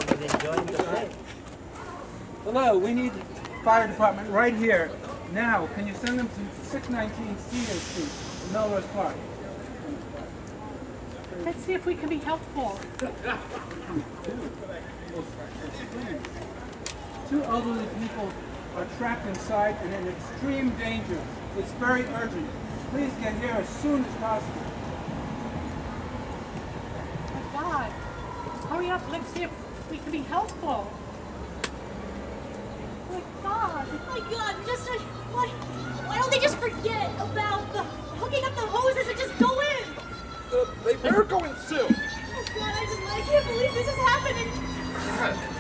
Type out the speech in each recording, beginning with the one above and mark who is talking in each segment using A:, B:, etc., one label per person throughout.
A: was enjoying the play.
B: Hello, we need fire department right here. Now, can you send them to 619 Cedar Street, Melrose Park?
C: Let's see if we can be helpful.
B: Two elderly people are trapped inside and in extreme danger. It's very urgent. Please get here as soon as possible.
C: My God. Hurry up, let's see if we can be helpful. My God.
D: My God, why don't they just forget about the hooking up the hoses and just go in?
E: They better go in soon.
D: Oh God, I can't believe this is happening.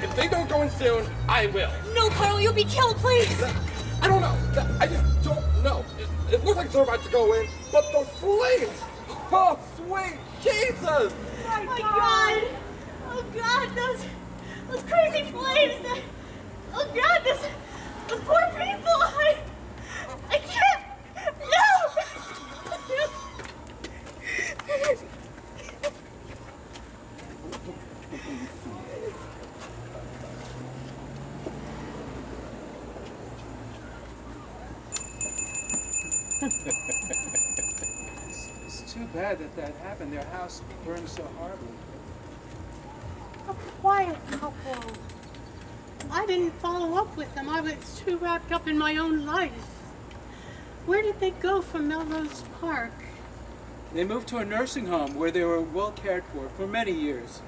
E: If they don't go in soon, I will.
D: No, Carl, you'll be killed, please.
E: I don't know. I just don't know. It looks like they're about to go in, but those flames! Oh, sweet Jesus!
D: My God. Oh God, those crazy flames. Oh God, those poor people. I can't. No.
B: It's too bad that happened. Their house burned so horribly.
C: A quiet couple. I didn't follow up with them. I was too wrapped up in my own life. Where did they go from Melrose Park?
B: They moved to a nursing home where they were well cared for many years.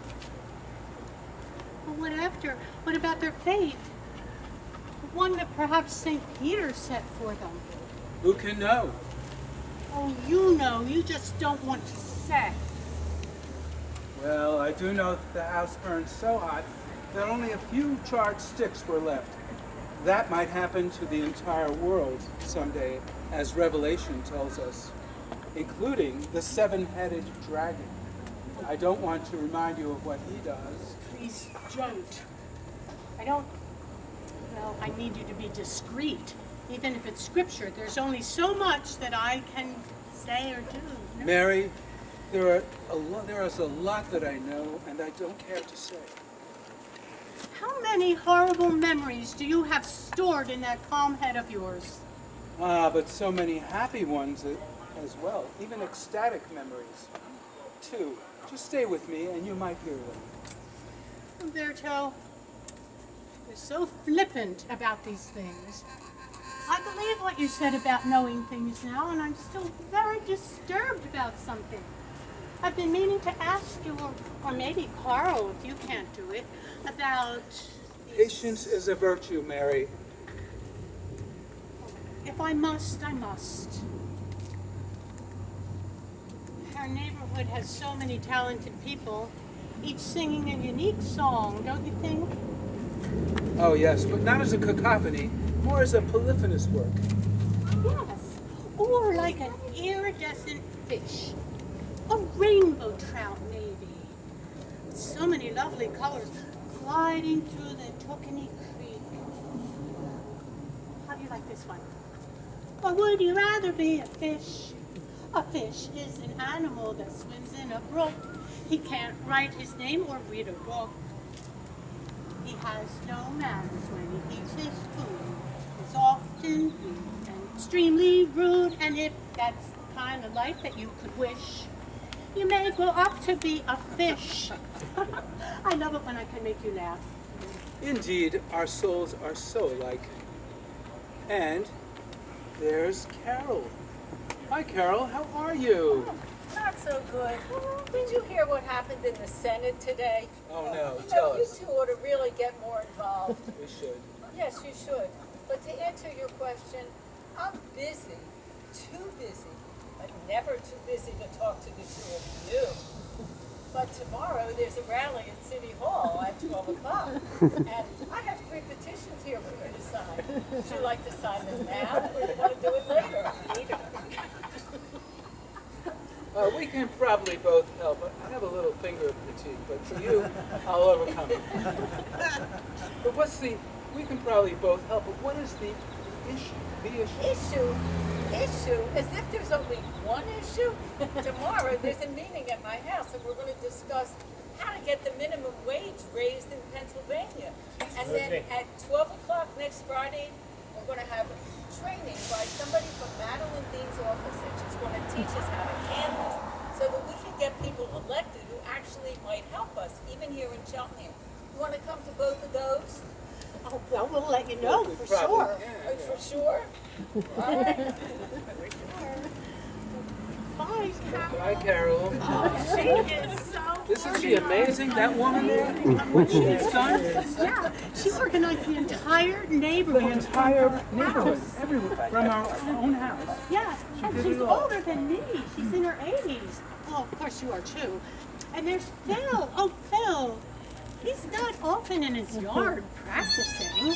C: Well, what after? What about their fate? One that perhaps St. Peter set for them.
B: Who can know?
C: Oh, you know. You just don't want to say.
B: Well, I do know that the house burned so hot that only a few charred sticks were left. That might happen to the entire world someday, as Revelation tells us, including the seven-headed dragon. I don't want to remind you of what he does.
C: Please don't. Well, I need you to be discreet. Even if it's scripture, there's only so much that I can say or do. No?
B: Mary, there is a lot that I know and I don't care to say.
C: How many horrible memories do you have stored in that calm head of yours?
B: Ah, but so many happy ones as well, even ecstatic memories, too. Just stay with me and you might hear them.
C: Umberto, you're so flippant about these things. I believe what you said about knowing things now, and I'm still very disturbed about something. I've been meaning to ask you, or maybe Carl, if you can't do it, about...
B: Patience is a virtue, Mary.
C: If I must, I must. Our neighborhood has so many talented people, each singing a unique song, don't you think?
B: Oh yes, but not as a cacophony, more as a polyphonous work.
C: Yes, or like an iridescent fish. A rainbow trout, maybe. So many lovely colors gliding through the Tokenie Creek. How do you like this one? Or would you rather be a fish? A fish is an animal that swims in a brook. He can't write his name or read a book. He has no manners when he eats his food. It's often weak and extremely rude, and if that's the kind of life that you could wish, you may grow up to be a fish. I love it when I can make you laugh.
B: Indeed, our souls are so alike. And there's Caryl. Hi, Caryl. How are you?
F: Oh, not so good. Did you hear what happened in the Senate today?
B: Oh, no.
F: You
B: Tell
F: know, you
B: us.
F: two ought to really get more involved.
B: We should.
F: Yes, you should. But to answer your question, I'm busy, too busy, but never too busy to talk to the two of you. But tomorrow there's a rally at City Hall at 12 o'clock. And I have 3 petitions here for you to sign. Would you like to sign them now, or do you want to do it later?
B: We can probably both help. I have a little finger fatigue, but for you, I'll overcome it. But we can probably both help, but what is the issue?
F: Issue? As if there's only one issue? Tomorrow there's a meeting at my house and we're going to discuss how to get the minimum wage raised in Pennsylvania. And then at 12 o'clock next Friday, we're going to have training by somebody from Madeline Dean's office, and she's going to teach us how to canvass so that we can get people elected who actually might help us, even here in Cheltenham. You want to come to both of those?
C: Oh, well, we'll let you know for sure.
F: For sure? All right.
C: Bye, Carol.
B: Bye, Carol.
C: Oh, she is so
B: Isn't she amazing, that woman there? What she's done?
C: Yeah, she organized the entire neighborhood.
B: The entire
C: from her
B: neighborhood,
C: house.
B: everywhere, from our own house.
C: Yeah, and
B: did
C: she's
B: it all.
C: older than me. She's in her 80s. Oh, of course you are too. And there's Phil. Oh, Phil. He's not often in his yard practicing.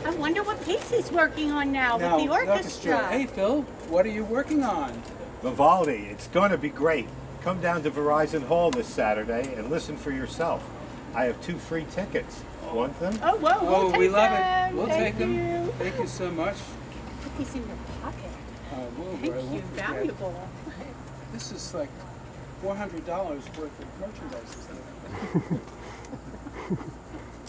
C: I wonder what piece he's working on now with the orchestra.
B: Hey, Phil, what are you working on?
A: Vivaldi, it's going to be great. Come down to Verizon Hall this Saturday and listen for yourself. I have 2 free tickets. Want them?
C: Oh, whoa,
B: Oh,
C: we'll
B: we
C: take
B: love
C: them.
B: it. We'll
C: Thank
B: take them.
C: you.
B: Thank you so much.
C: Put these in your pocket.
B: Whoa,
C: Thank
B: I
C: you,
B: won't forget.
C: valuable.
B: This is like $400 worth of merchandise.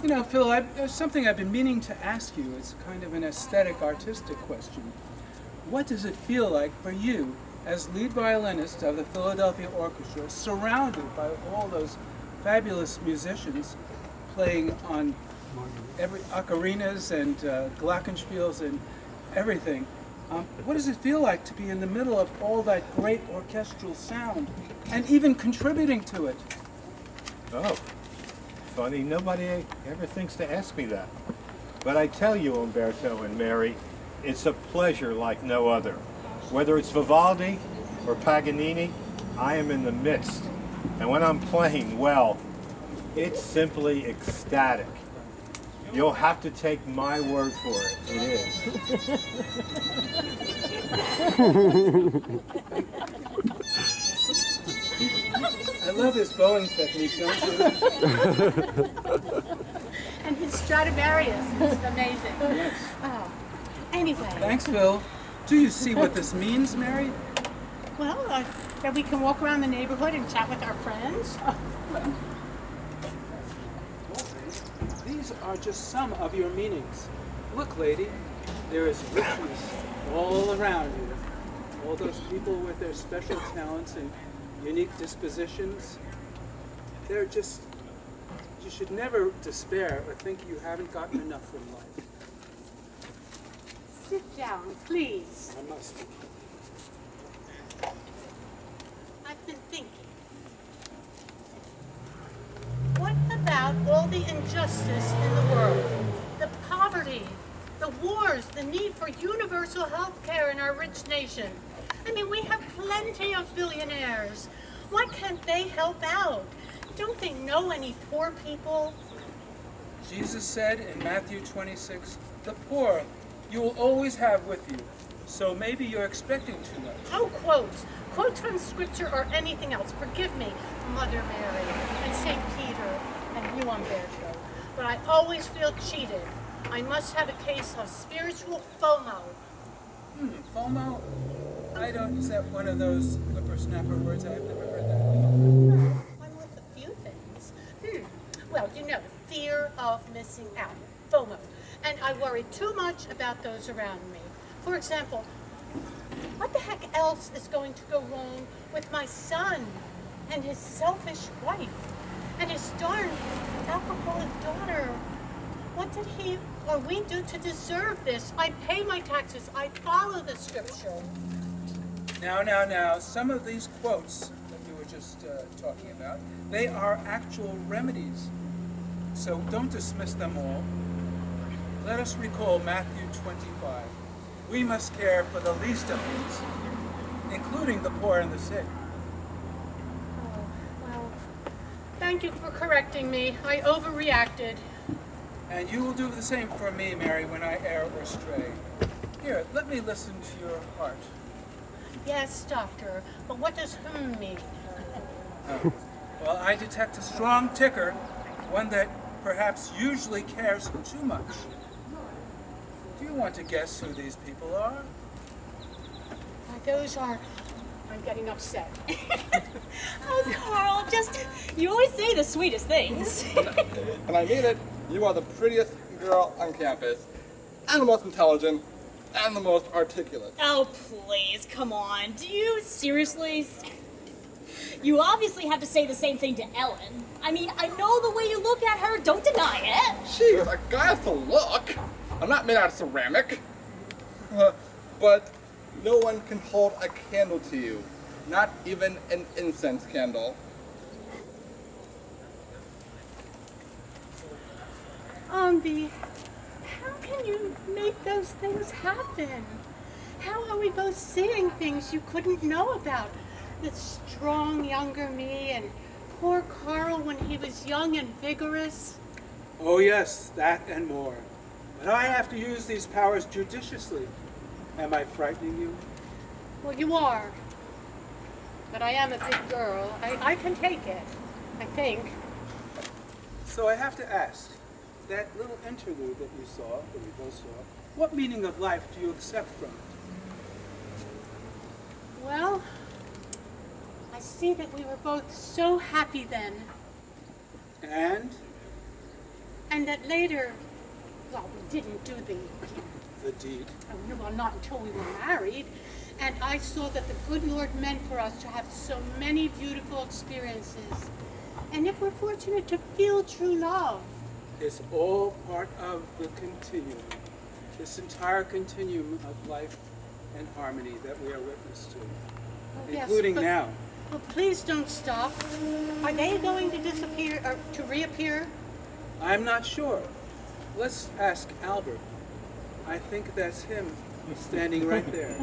B: You know, Phil, there's something I've been meaning to ask you. It's kind of an aesthetic, artistic question. What does it feel like for you, as lead violinist of the Philadelphia Orchestra, surrounded by all those fabulous musicians playing on every ocarinas and glockenspiels and everything? What does it feel like to be in the middle of all that great orchestral sound and even contributing to it?
A: Oh, funny. Nobody ever thinks to ask me that. But I tell you, Umberto and Mary, it's a pleasure like no other. Whether it's Vivaldi or Paganini, I am in the midst. And when I'm playing well, it's simply ecstatic. You'll have to take my word for it. It is.
B: I love his bowing technique, don't you?
C: And his Stradivarius is amazing.
B: Yes.
C: Oh. Anyway,
B: Thanks, Phil. Do you see what this means, Mary?
C: well, that we can walk around the neighborhood and chat with our friends.
B: These are just some of your meanings. Look, lady, there is richness all around you. All those people with their special talents and unique dispositions, they're just, you should never despair or think you haven't gotten enough from life.
C: Sit down, please.
B: I must.
C: I've been thinking. What about all the injustice in the world? The poverty, the wars, the need for universal health care in our rich nation. I mean, we have plenty of billionaires. Why can't they help out? Don't they know any poor people?
B: Jesus said in Matthew 26, the poor you will always have with you. So maybe you're expecting too much.
C: Oh, quotes. Quotes from Scripture or anything else. Forgive me, Mother Mary and St. Peter and you, Umberto. But I always feel cheated. I must have a case of spiritual FOMO.
B: FOMO? I don't, is that one of those whippersnapper words? I've never heard that before.
C: One with a few things. Well, you know, fear of missing out. FOMO. And I worry too much about those around me. For example, what the heck else is going to go wrong with my son and his selfish wife and his darn alcoholic daughter? What did he or we do to deserve this? I pay my taxes. I follow the Scripture.
B: Now, some of these quotes that you were just talking about, they are actual remedies. So don't dismiss them all. Let us recall Matthew 25. We must care for the least of these, including the poor and the sick.
C: Oh, well, thank you for correcting me. I overreacted.
B: And you will do the same for me, Mary, when I err or stray. Here, let me listen to your heart.
C: Yes, doctor, but what does mean?
B: Well, I detect a strong ticker, one that perhaps usually cares too much. Do you want to guess who these people are?
C: Those are... I'm getting upset.
D: Oh, Carl, you always say the sweetest things.
E: And I mean it, you are the prettiest girl on campus, and the most intelligent, and the most articulate.
D: Oh, please, come on. Do you seriously? You obviously have to say the same thing to Ellen. I mean, I know the way you look at her. Don't deny it.
E: Jeez, a guy has to look. I'm not made out of ceramic. But no one can hold a candle to you. Not even an incense candle.
C: Umbi, how can you make those things happen? How are we both seeing things you couldn't know about? The strong younger me and poor Carl when he was young and vigorous.
B: Oh yes, that and more. But I have to use these powers judiciously. Am I frightening you?
C: Well, you are. But I am a big girl. I can take it, I think.
B: So I have to ask, that little interlude that you saw, that we both saw, what meaning of life do you accept from it?
C: Well, I see that we were both so happy then.
B: And
C: And that later, well, we didn't do the
B: deed.
C: well, not until we were married. And I saw that the good Lord meant for us to have so many beautiful experiences. And if we're fortunate to feel true love.
B: It's all part of the continuum. This entire continuum of life and harmony that we are witness to.
C: Yes,
B: Including
C: but-
B: now.
C: Well, please don't stop. Are they going to disappear or to reappear?
B: I'm not sure. Let's ask Albert. I think that's him standing right there.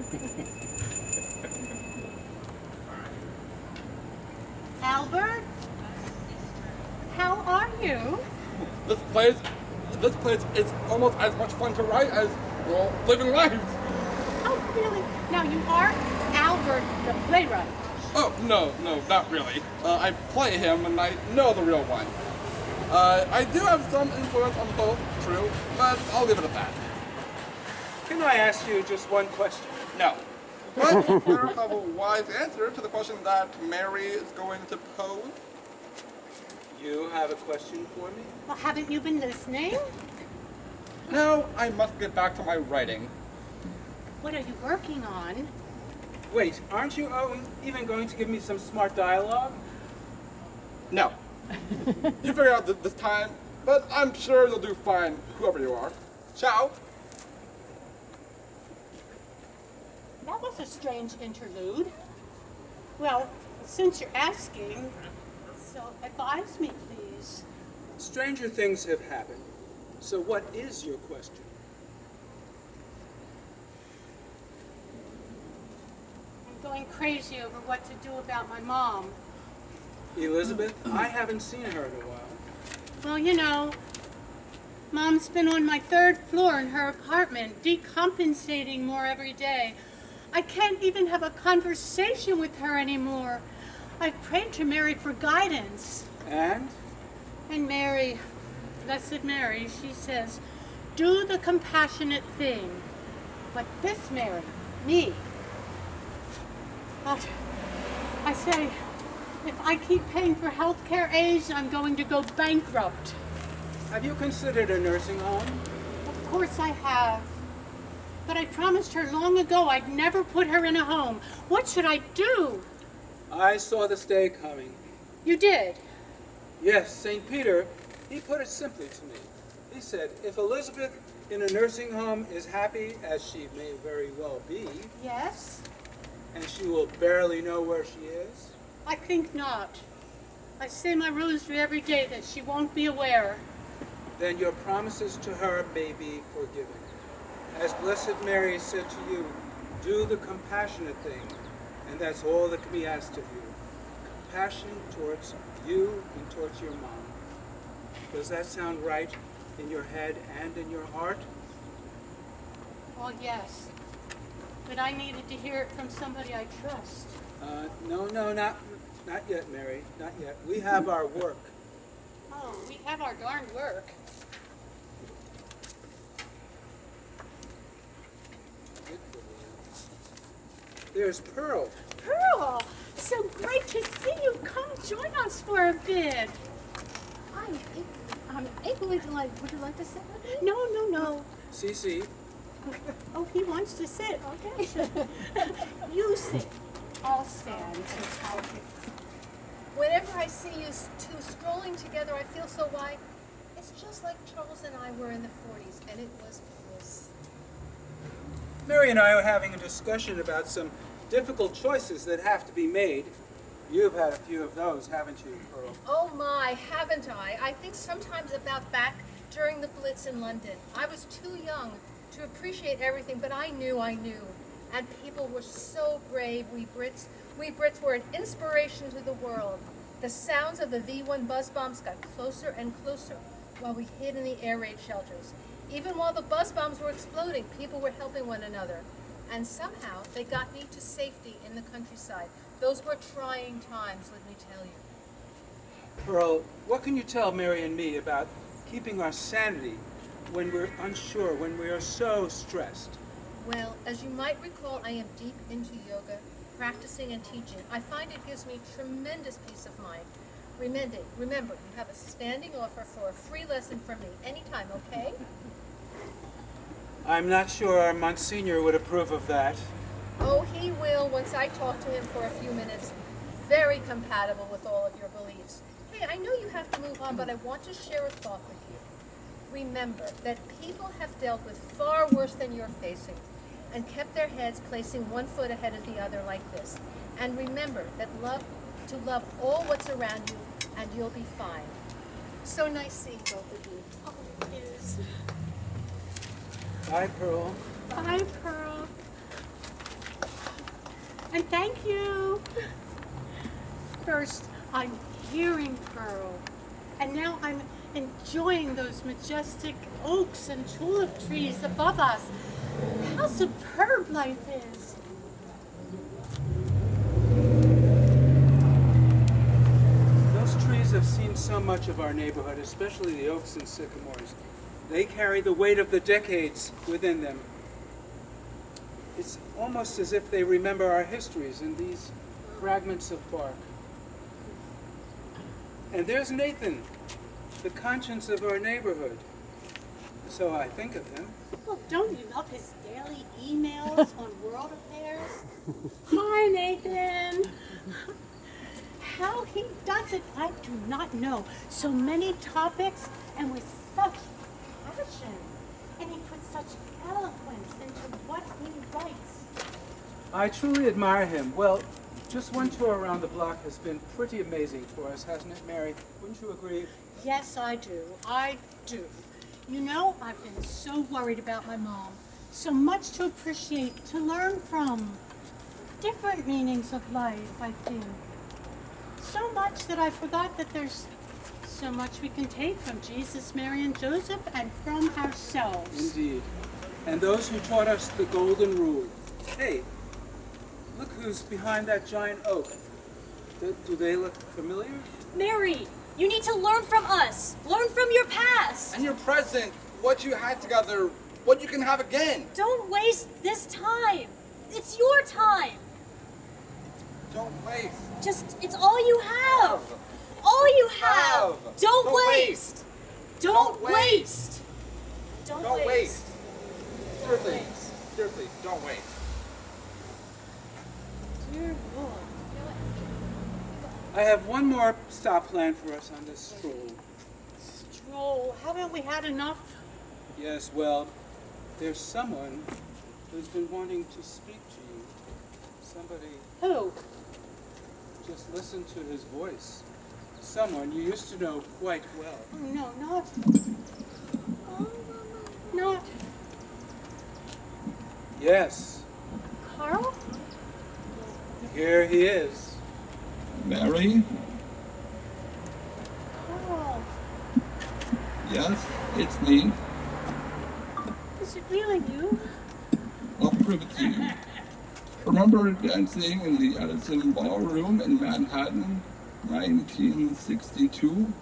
C: Albert? How are you?
E: This place is almost as much fun to write as, well, living life.
C: Oh, really? Now, you are Albert, the playwright.
E: Oh, no, not really. I play him and I know the real one. I do have some influence on both, true, but I'll leave it at that.
B: Can I ask you just one question?
E: No. But you better have a wise answer to the question that Mary is going to pose.
B: You have a question for me?
C: Well, haven't you been listening?
E: Now I must get back to my writing.
C: What are you working on?
B: Wait, aren't you even going to give me some smart dialogue?
E: No. You figure out this time, but I'm sure you'll do fine, whoever you are. Ciao.
C: That was a strange interlude. Well, since you're asking, so advise me, please.
B: Stranger things have happened. So what is your question?
C: I'm going crazy over what to do about my mom.
B: Elizabeth, I haven't seen her in a while.
C: Well, you know, Mom's been on my 3rd floor in her apartment, decompensating more every day. I can't even have a conversation with her anymore. I've prayed to Mary for guidance.
B: And?
C: And Mary, Blessed Mary, she says, do the compassionate thing. But this Mary, me, I say, if I keep paying for healthcare aids, I'm going to go bankrupt.
B: Have you considered a nursing home?
C: Of course I have. But I promised her long ago I'd never put her in a home. What should I do?
B: I saw this day coming.
C: You did?
B: Yes, St. Peter, he put it simply to me. He said, if Elizabeth in a nursing home is happy, as she may very well be,
C: Yes?
B: and she will barely know where she is,
C: I think not. I say my rosary every day that she won't be aware.
B: then your promises to her may be forgiven. As Blessed Mary said to you, do the compassionate thing, and that's all that can be asked of you. Compassion towards you and towards your mom. Does that sound right in your head and in your heart?
C: Well, yes. But I needed to hear it from somebody I trust.
B: No, not yet, Mary, not yet. We have our work.
C: Oh, we have our darned work.
B: There's Pearl.
C: Pearl, so great to see you. Come join us for a bit.
F: I'm equally delighted. Would you like to sit with me?
C: No.
B: Cece,
C: Oh, he wants to sit.
F: Okay.
C: You sit. I'll stand.
F: Whenever I see you two strolling together, I feel so why. It's just like Charles and I were in the 40s, and it was bliss.
B: Mary and I are having a discussion about some difficult choices that have to be made. You've had a few of those, haven't you, Pearl?
F: Oh my, haven't I? I think sometimes about back during the Blitz in London. I was too young to appreciate everything, but I knew. And people were so brave. We Brits were an inspiration to the world. The sounds of the V-1 buzz bombs got closer and closer while we hid in the air raid shelters. Even while the buzz bombs were exploding, people were helping one another. And somehow they got me to safety in the countryside. Those were trying times, let me tell you.
B: Pearl, what can you tell Mary and me about keeping our sanity when we're unsure, when we are so stressed?
F: Well, as you might recall, I am deep into yoga, practicing and teaching. I find it gives me tremendous peace of mind. Remember, you have a standing offer for a free lesson from me anytime, okay?
B: I'm not sure our Monsignor would approve of that.
F: Oh, he will once I talk to him for a few minutes. Very compatible with all of your beliefs. Hey, I know you have to move on, but I want to share a thought with you. Remember that people have dealt with far worse than you're facing and kept their heads placing one foot ahead of the other like this. And remember that to love all what's around you and you'll be fine. So nice seeing both of you.
C: Oh, it is.
B: Bye, Pearl.
C: Bye, Pearl. And thank you. First, I'm hearing Pearl. And now I'm enjoying those majestic oaks and tulip trees above us. How superb life is.
B: Those trees have seen so much of our neighborhood, especially the oaks and sycamores. They carry the weight of the decades within them. It's almost as if they remember our histories in these fragments of bark. And there's Nathan, the conscience of our neighborhood. So I think of him.
C: Well, don't you love his daily emails on world affairs? Hi, Nathan. How he does it, I do not know. So many topics and with such passion. And he puts such eloquence into what he writes.
B: I truly admire him. Well, just one tour around the block has been pretty amazing for us, hasn't it, Mary? Wouldn't you agree?
C: Yes, I do. I do. You know, I've been so worried about my mom. So much to appreciate, to learn from. Different meanings of life, I think. So much that I forgot that there's so much we can take from Jesus, Mary, and Joseph, and from ourselves.
B: Indeed. And those who taught us the golden rule. Hey, look who's behind that giant oak. Do they look familiar?
D: Mary, you need to learn from us. Learn from your past.
E: And your present, what you had together, what you can have again.
D: Don't waste this time. It's your time.
E: Don't waste.
D: It's all you have. All you have. Don't
E: Don't
D: waste. Don't waste.
E: Don't waste. Seriously, don't waste.
C: Dear Lord.
B: I have one more stop planned for us on this stroll.
C: Stroll, haven't we had enough?
B: Yes, well, there's someone who's been wanting to speak to you. Somebody,
C: Who?
B: just listen to his voice. Someone you used to know quite well.
C: Oh, no, not. Not
B: Yes,
C: Carl?
B: here he is.
G: Mary?
C: Carl.
G: Yes, it's me.
C: Is it really you?
G: I'll prove it to you. Remember dancing in the Edison Ballroom in Manhattan, 1962?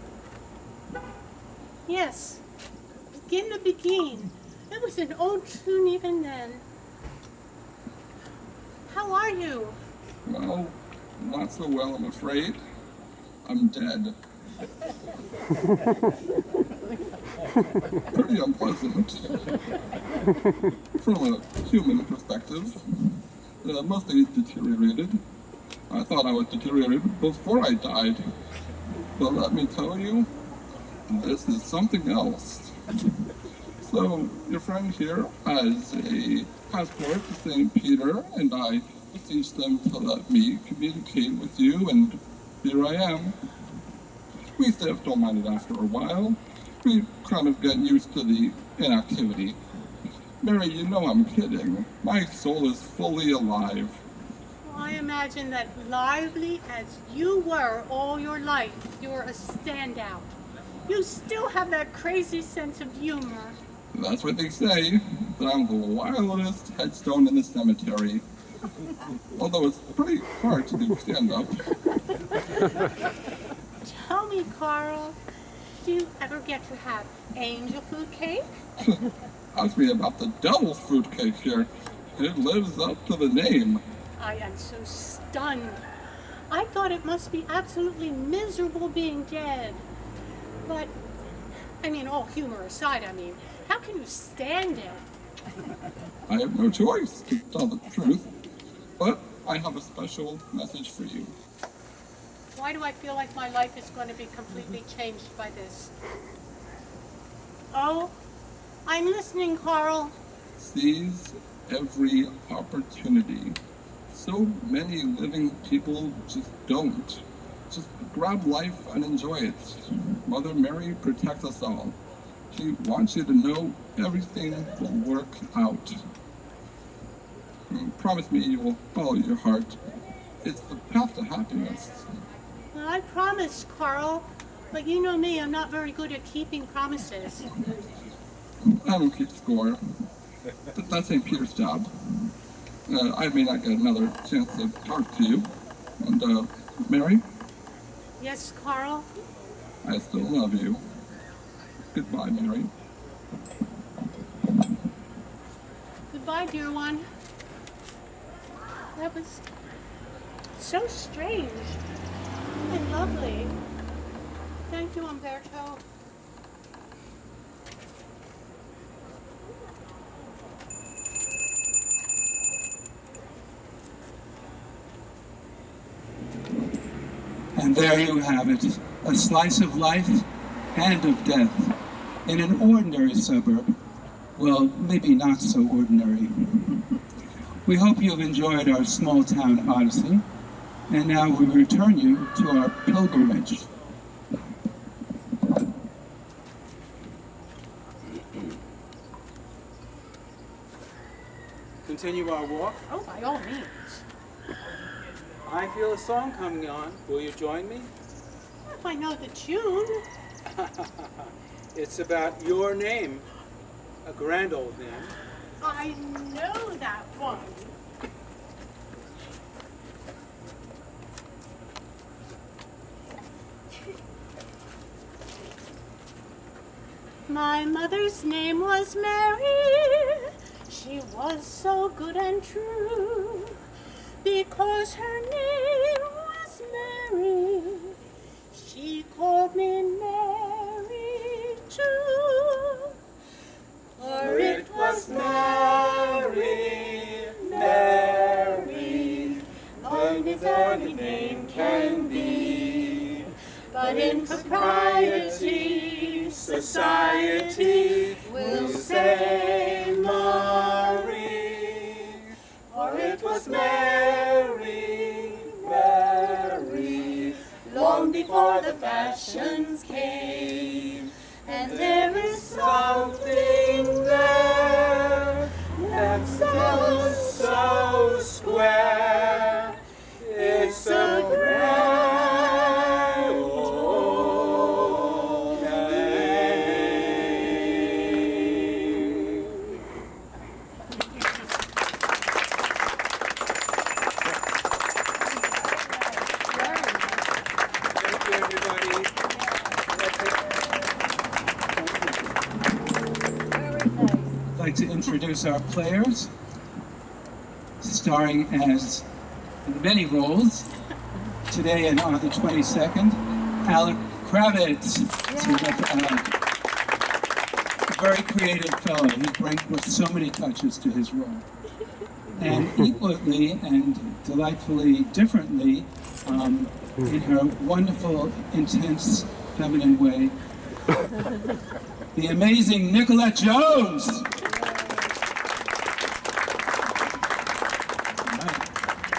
C: Yes, Begin to Begin. It was an old tune even then. How are you?
G: Well, not so well, I'm afraid. I'm dead. Pretty unpleasant. From a human perspective, mostly deteriorated. I thought I was deteriorated before I died. But let me tell you, this is something else. So, your friend here has a passport to St. Peter, and I beseeched them to let me communicate with you, and here I am. We staff don't mind it after a while. We kind of get used to the inactivity. Mary, you know I'm kidding. My soul is fully alive.
C: Well, I imagine that lively as you were all your life, you're a standout. You still have that crazy sense of humor.
G: That's what they say, that I'm the wildest headstone in the cemetery. Although it's pretty hard to do stand-up.
C: Tell me, Carl, do you ever get to have angel food cake?
G: Ask me about the devil's fruitcake here. It lives up to the name.
C: I am so stunned. I thought it must be absolutely miserable being dead. But, I mean, all humor aside, how can you stand it?
G: I have no choice, to tell the truth. But I have a special message for you.
C: Why do I feel like my life is going to be completely changed by this? Oh, I'm listening, Carl.
G: Seize every opportunity. So many living people just don't. Just grab life and enjoy it. Mother Mary protects us all. She wants you to know everything will work out. Promise me you will follow your heart. It's the path to happiness.
C: Well, I promise, Carl. But you know me, I'm not very good at keeping promises.
G: I don't keep score. That's St. Peter's job. I may not get another chance to talk to you. And, Mary,
C: Yes, Carl?
G: I still love you. Goodbye, Mary.
C: Goodbye, dear one. That was so strange and lovely. Thank you, Umberto.
B: And there you have it, a slice of life and of death in an ordinary suburb. Well, maybe not so ordinary. We hope you've enjoyed our small town odyssey, and now we return you to our pilgrimage. Continue our walk.
C: Oh, by all means.
B: I feel a song coming on. Will you join me?
C: If I know the tune.
B: It's about your name, a grand old name.
C: I know that one. My mother's name was Mary. She was so good and true. Because her name was Mary, she called me Mary too. For it was Mary, Mary, long as any name can be. But in propriety, society will say Marie. For it was Mary, Mary, long before the fashions came. And there is something there that sounds so square. It's a grand old name. Thank you, everybody.
B: to introduce our players, starring as in many roles, today and on the 22nd, Alec Kravitt. So that's Alec. A very creative fellow. He brings so many touches to his role. And equally and delightfully differently, in her wonderful, intense, feminine way, the amazing Nickolette Jones.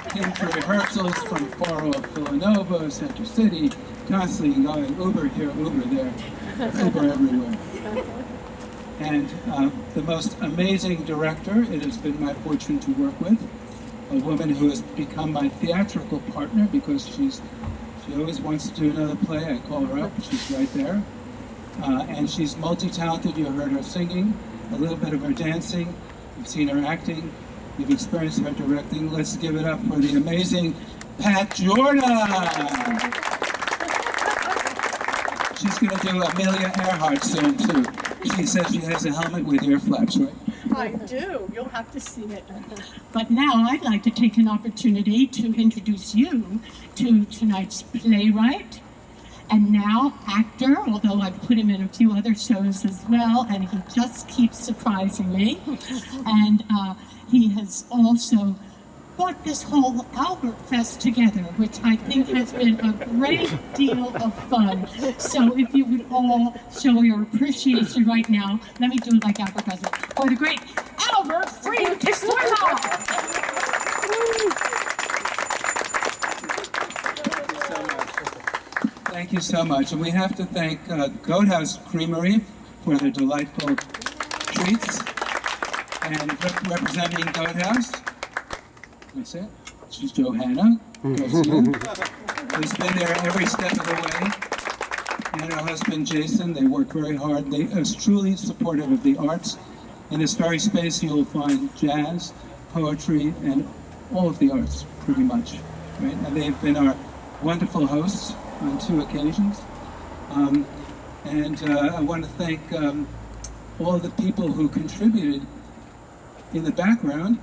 B: Came to rehearsals from far off Villanova, Center City, constantly going Uber here, Uber there, Uber everywhere. And the most amazing director it has been my fortune to work with, a woman who has become my theatrical partner because she always wants to do another play. I call her up, she's right there. And she's multi-talented. You heard her singing, a little bit of her dancing, you've seen her acting, you've experienced her directing. Let's give it up for the amazing Pat Jordan. She's going to do Amelia Earhart soon, too. She says she has a helmet with ear flaps, right?
C: I do. You'll have to see it. But now I'd like to take an opportunity to introduce you to tonight's playwright and now actor, although I've put him in a few other shows as well, and he just keeps surprising me. And he has also put this whole Albert Fest together, which I think has been a great deal of fun. So if you would all show your appreciation right now, let me do it like Albert does it, for the great Albert Fried-Cassorla.
B: Thank you so much. And we have to thank Goat House Creamery for their delightful treats. And representing Goat House, that's it. She's Johanna Garcia, who's been there every step of the way. And her husband Jason, they work very hard. They are truly supportive of the arts. In this very space you will find jazz, poetry, and all of the arts, pretty much. Right? And they've been our wonderful hosts on 2 occasions. I want to thank all of the people who contributed in the background,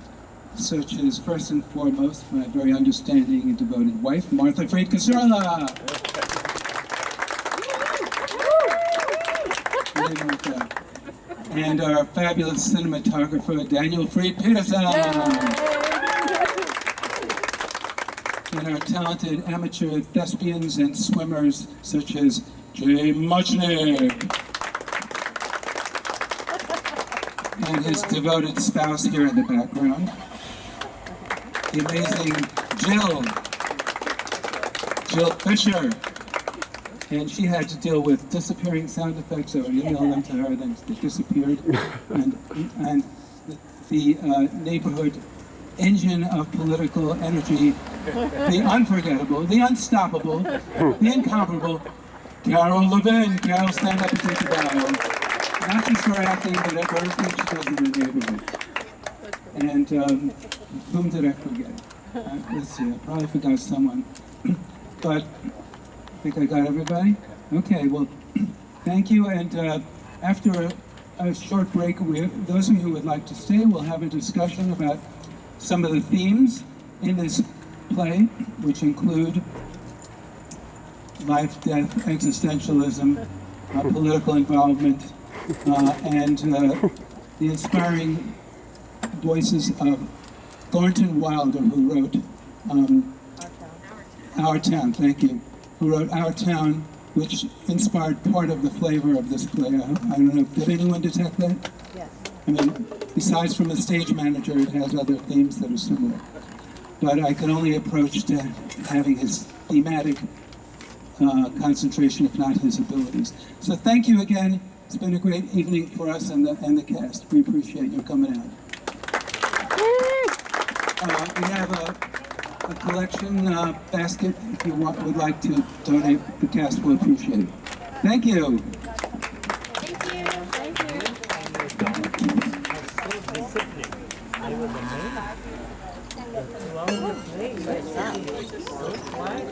B: such as, first and foremost, my very understanding and devoted wife, Martha Fried-Cassorla. And our fabulous cinematographer, Daniel Fried-Petersen. And our talented amateur thespians and swimmers, such as Jaye Muchnick. And his devoted spouse here in the background. The amazing Jill Fisher. And she had to deal with disappearing sound effects, so I emailed them to her, then they disappeared. And the neighborhood engine of political energy, the unforgettable, the unstoppable, the incomparable, Caryl Levin. Caryl, stand up and take a bow. Not just for acting, but for everything she does in the neighborhood. And whom did I forget? Let's see, I probably forgot someone. But I think I got everybody? Okay, well, thank you. And after a short break, those of you who would like to stay, we'll have a discussion about some of the themes in this play, which include life, death, existentialism, political involvement, and the inspiring voices of Thornton Wilder, who wrote Our Town, thank you, who wrote Our Town, which inspired part of the flavor of this play. I don't know, did anyone detect that? Yes. I mean, besides from a stage manager, it has other themes that are similar. But I could only approach to having his thematic concentration, if not his abilities. So thank you again. It's been a great evening for us and the cast. We appreciate you coming out. We have a collection basket. If you would like to donate, the cast will appreciate it. Thank you.
H: Thank you.